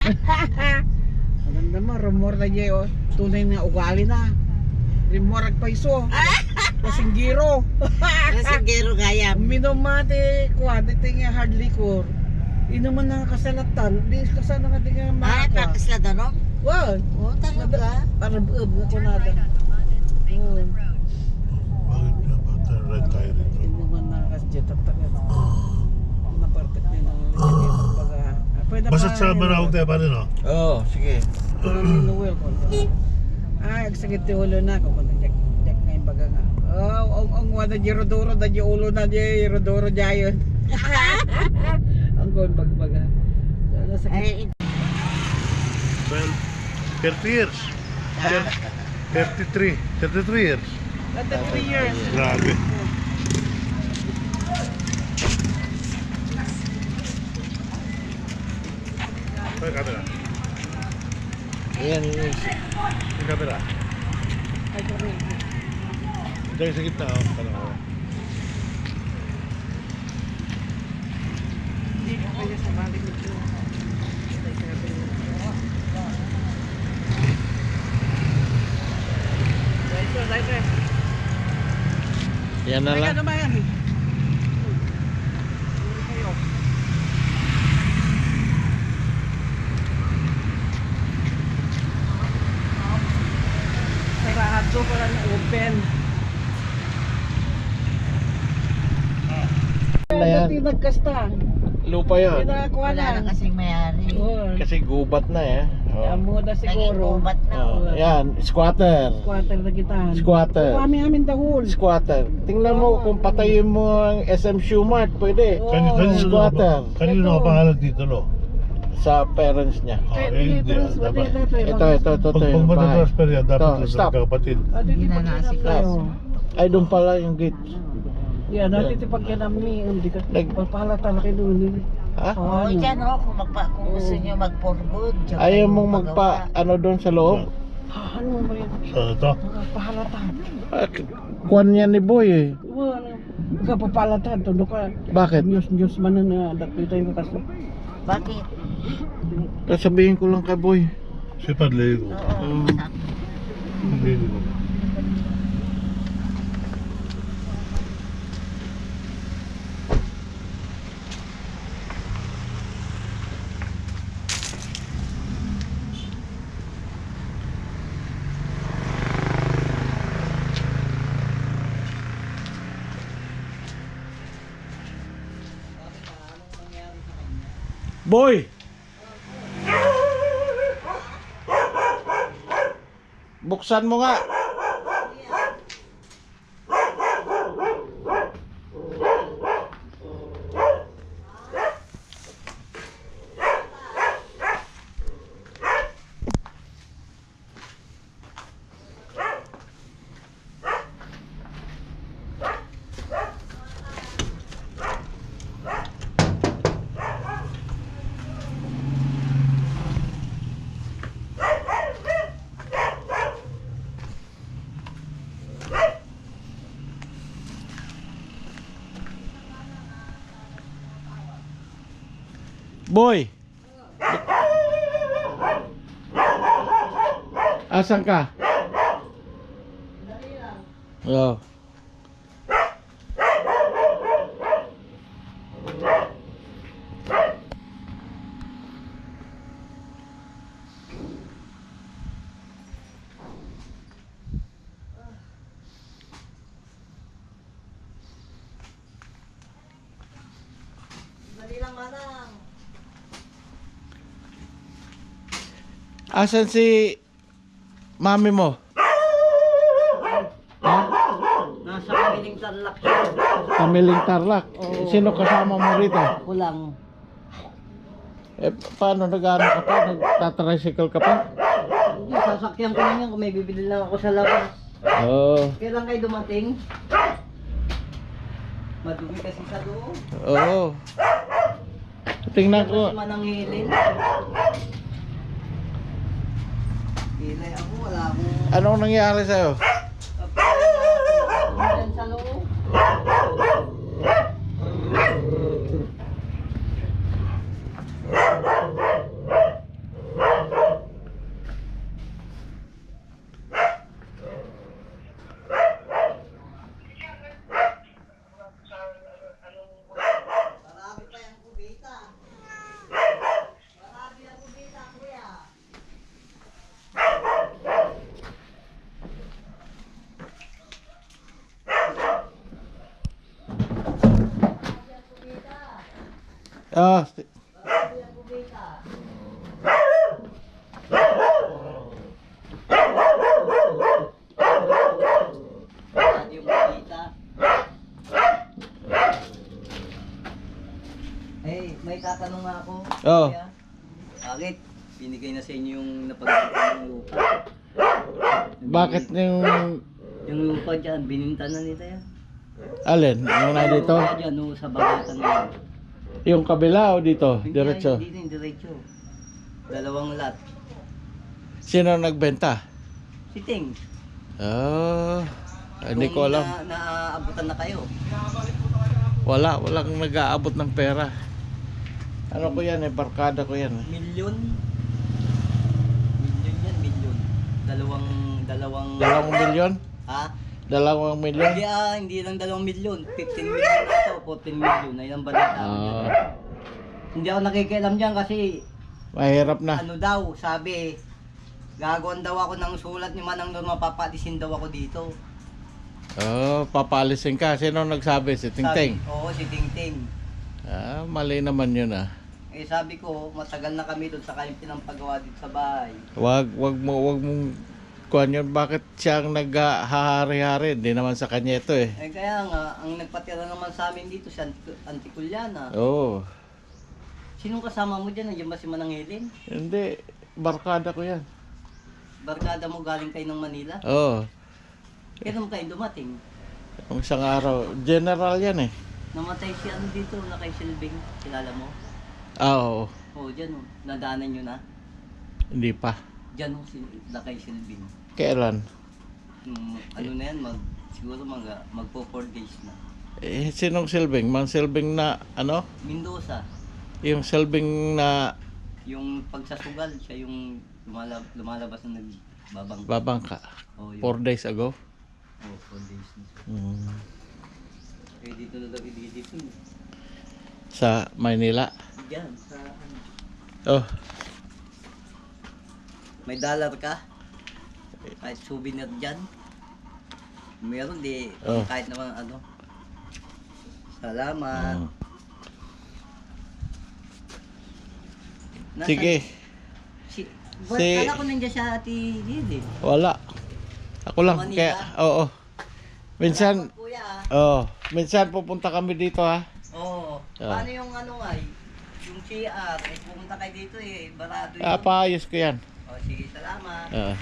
Ano naman, rumor na niya, tunay na ugali na. Rumor agpaiso. Kasinggiro. Kasinggiro gaya. Uminom mati, quantity nga hard liquor. Inuman na kasalatan, di kasana nga di nga makakwa. Pakislada no? Wow. Oo, talaga. Parang buob na ko nada. Bakit nga ba tayo red tire ito? Inuman na kasjet at tagal. Napartik na yung pagbaga. Basta sa marawag tayo pa rin, no? Oo, sige. Noel ko. Ay, agsagit ti ulo na ko kung check nga yung baga nga. Ang wala di rodoro da di ulo na di rodoro jayon. Ang kon bagbaga. Ay, 30 years. 33 years. 33 years. Grabe. Ay, camera. Ayan, yun. Ay, camera. Ay, kami. Diyan sa gitna, oh. Parang, oh. Hindi ko kaya sa balik ito. Yan na lang. Sarado pala na open. Ano yan? Dati nagkasta. Lupa yan. Pinakuha wala na na. kasing mayari. Kasi gubat na eh. Yan mo na Naging siguro. ubat na. Oh. Yan, squatter. Squatter na kita. Squatter. Kami amin dahul. Squatter. Tingnan mo kung patayin mo ang SM Shumart, pwede. Squatter. Kanino ka pangalan dito, no? Sa parents niya. Hindi. Dapat. Ito. Pag yung bahay. mag-transfer yan, dapat Ito, stop. magkakapatid. Hindi na nasikas. Ay, doon pala yung gate. Yan, natin tipagyan namin. Hindi ka. Nag- Pagpahalata na kayo doon. Ha? Oo, dyan o, kung gusto nyo mag-for good. tsaka Ayaw yung mong ano doon sa loob? Ano ba yan? Saan ito? Pahalata. Kuwan niya ni Boy eh. Kapapalata. Tundo ka. Bakit? News man na dapit tayo kaso. Bakit? Sabihin ko lang kay Boy. Si Padlego. Oo, sakto. Hindi ko. Boy! Buksan mo nga. Boy! Asan ka? Oh. Dali lang, manang. Asan si mami mo? Ha? Nasa kamiling tarlak siya. Kamiling Tarlac. Sino kasama mo rito? Ako lang. Eh, paano nag-ano ka pa? Nagtatricycle ka pa? Hindi, sasakyan ko lang yan kung may bibili lang ako sa labas. Oo. Kailan kayo dumating? Madumi kasi sa doon. Oo. Tingnan ko. Kasi mananghilin. Hilay ako, wala akong... Anong nangyari sa'yo? Diyan sa loob. Ah, Yung kita. Eh, may tatanong nga ako. Oh. Kuya. Bakit? Binigay na sa inyo yung napag-iipan ng lupa. bakit Yung lupa dyan, bininta na nila yan. alin? Yung na dito? Yung lupa dyan, no, sa bagatan na yan. Yung kabila o dito? Hindi, Diretso? Dito yung diretso. Dalawang lot. Sino nagbenta? Si Ting. Oh, hindi ko alam. Naaabutan na kayo. Walang nag-aabot ng pera. Ano ko yan eh, barkada ko yan eh. Milyon. Milyon yan, milyon. Dalawang... 2 milyon? Ha? 2 milyon? Hindi lang 2 milyon. 15 milyon na ito, 14 milyon. Ayun ang balita ko dyan. Hindi ako nakikialam dyan kasi Mahirap na. ano daw, sabi, gagawin daw ako ng sulat ni Manang Norma, papalisin daw ako dito. Oh, papalisin ka. Sino nagsabi? Si Tingting? Oo, si Tingting. Ah, mali naman yun ah. Eh sabi ko, matagal na kami doon sa kayong pinampagawa dito sa bahay. Wag mong kuhan yun. Bakit siyang naghahari-hari? Hindi naman sa kanya ito eh. Eh kaya nga, ang nagpatira naman sa amin dito, si Antikulyana. Oo. Sinong kasama mo dyan? Nandiyan ba si Manang Helen? Hindi. Barkada ko yan. Barkada mo galing kayo ng Manila? Oo. Kailan mo kayo dumating? Yung isang araw. General yan eh. Namatay si ano dito, na kay Silving. Kilala mo? Ah, oo. Oo, dyan o. Nadaanan nyo na. Hindi pa. Dyan o, na kay Silving. Kailan? Ano na yan, siguro magpo 4 days na. Eh, sinong Silbing? Mang Silbing na ano? Mendoza, Yung Silbing na yung pagsasugal, siya yung lumalabas na nagbabang. babangka. Oo, yun. 4 days ago. Oo, 4 days na. Mm. Eh, dito na daw dito. Sa Maynila. Diyan, sa ano. Oh, May dollar ka? Kahit souvenir dyan? Meron di, Oh. kahit naman ano. Salamat. mm. Nasaan- Sige. Si- Kala ko nandiyan siya Ate Lili. Wala. Ako lang. Manila? Kaya, oo. Minsan, Kuya minsan pupunta kami dito ha. Oo. Ah. Paano yung ano nga, yung CR, pumunta kayo dito barado yun. Paayos ko yan. Oh, sige, salamat. Ah.